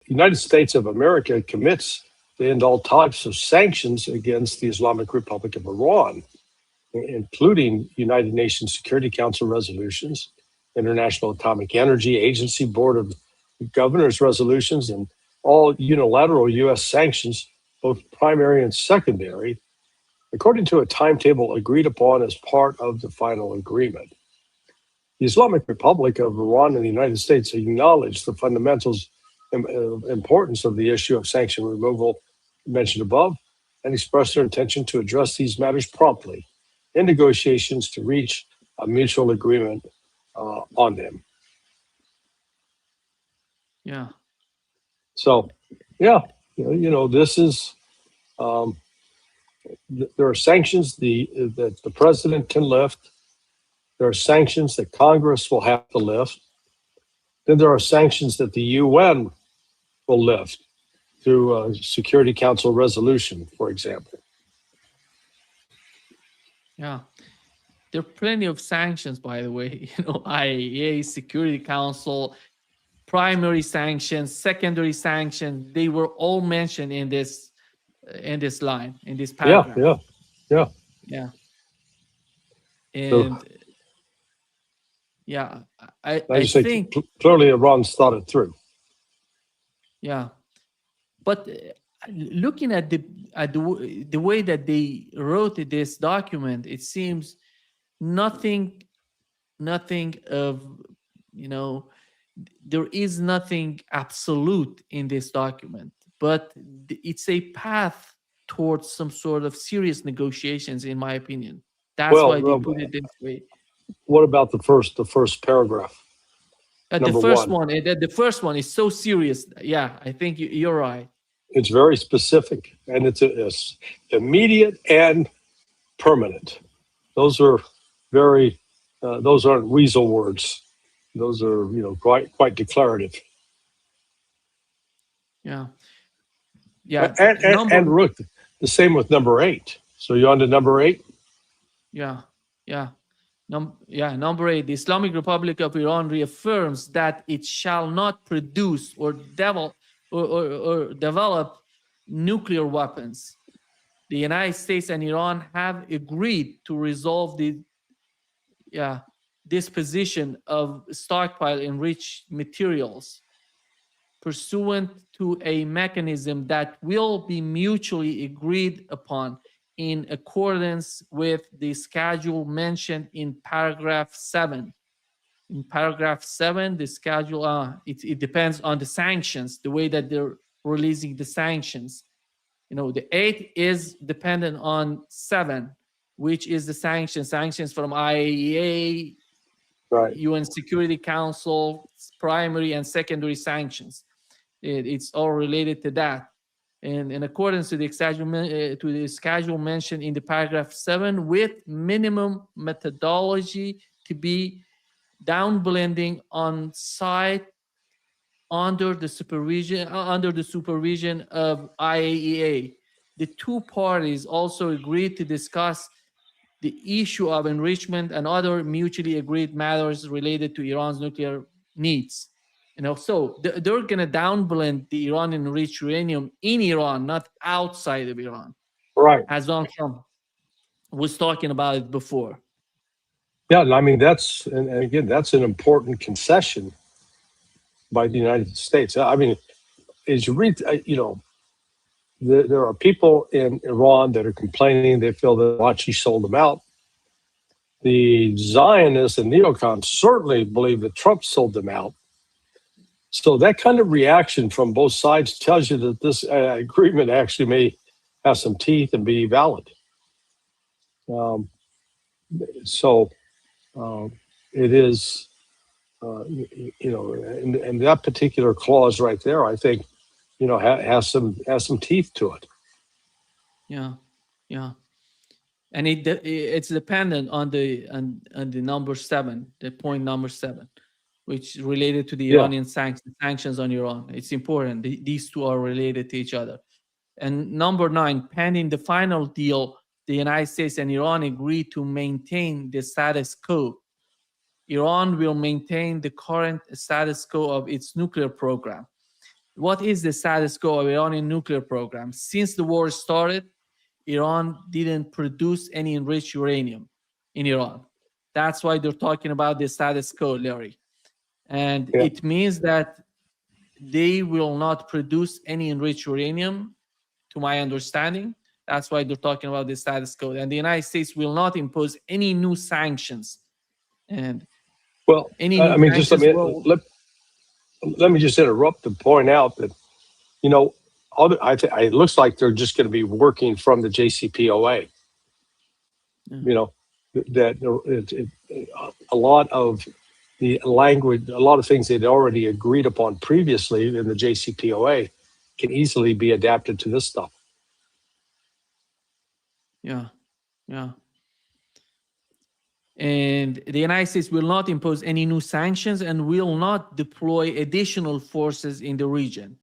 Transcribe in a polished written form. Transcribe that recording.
United States of America commits to end all types of sanctions against the Islamic Republic of Iran, including United Nations Security Council resolutions, International Atomic Energy Agency Board of Governors resolutions, and all unilateral U.S. sanctions, both primary and secondary, according to a timetable agreed upon as part of the final agreement. The Islamic Republic of Iran and the United States acknowledge the fundamentals importance of the issue of sanction removal mentioned above and express their intention to address these matters promptly in negotiations to reach a mutual agreement on them. Yeah. So, yeah, this is, there are sanctions that the president can lift. There are sanctions that Congress will have to lift. Then there are sanctions that the UN will lift through a Security Council resolution, for example. Yeah. There are plenty of sanctions, by the way, IAEA, Security Council, primary sanctions, secondary sanctions, they were all mentioned in this line, in this paragraph. Yeah. And I think clearly Iran's thought it through. Yeah, but looking at the way that they wrote this document, it seems nothing of, there is nothing absolute in this document, but it's a path towards some sort of serious negotiations, in my opinion. That's why they put it this way. What about the first paragraph? The first one is so serious. Yeah, I think you're right. It's very specific, and it's immediate and permanent. Those are those aren't weasel words. Those are, quite declarative. Yeah. And look, the same with number 8. So you're on to number 8? Yeah. Number 8, the Islamic Republic of Iran reaffirms that it shall not produce or develop nuclear weapons. The United States and Iran have agreed to resolve the disposition of stockpile enriched materials pursuant to a mechanism that will be mutually agreed upon in accordance with the schedule mentioned in paragraph 7. In paragraph 7, the schedule, it depends on the sanctions, the way that they're releasing the sanctions. The 8 is dependent on 7, which is the sanctions from IAEA, right. UN Security Council, primary and secondary sanctions. It's all related to that. And in accordance to the schedule mentioned in the paragraph 7, with minimum methodology to be downblending on site under the supervision of IAEA. The two parties also agreed to discuss the issue of enrichment and other mutually agreed matters related to Iran's nuclear needs. So they're going to downblend the Iranian enriched uranium in Iran, not outside of Iran. Right. As Donald Trump was talking about it before. Yeah, I mean, that's an important concession by the United States. I mean, as you read, there are people in Iran that are complaining. They feel that Machi sold them out. The Zionists and neocons certainly believe that Trump sold them out. So that kind of reaction from both sides tells you that this agreement actually may have some teeth and be valid. It is, and that particular clause right there, I think, has some teeth to it. Yeah. And it's dependent on the number 7, the point number 7. Which is related to the Iranian sanctions on Iran. It's important. These two are related to each other. And number 9, pending the final deal, the United States and Iran agree to maintain the status quo. Iran will maintain the current status quo of its nuclear program. what is the status quo of Iranian nuclear program? Since the war started, Iran didn't produce any enriched uranium in Iran. That's why they're talking about the status quo, Larry. And it means that they will not produce any enriched uranium, to my understanding. That's why they're talking about the status quo. And the United States will not impose any new sanctions. And any new just sanctions let me just interrupt to point out that, you know, it looks like they're just going to be working from the JCPOA. You know, that a lot of the language, a lot of things they'd already agreed upon previously in the JCPOA can easily be adapted to this stuff. Yeah. And the United States will not impose any new sanctions and will not deploy additional forces in the region.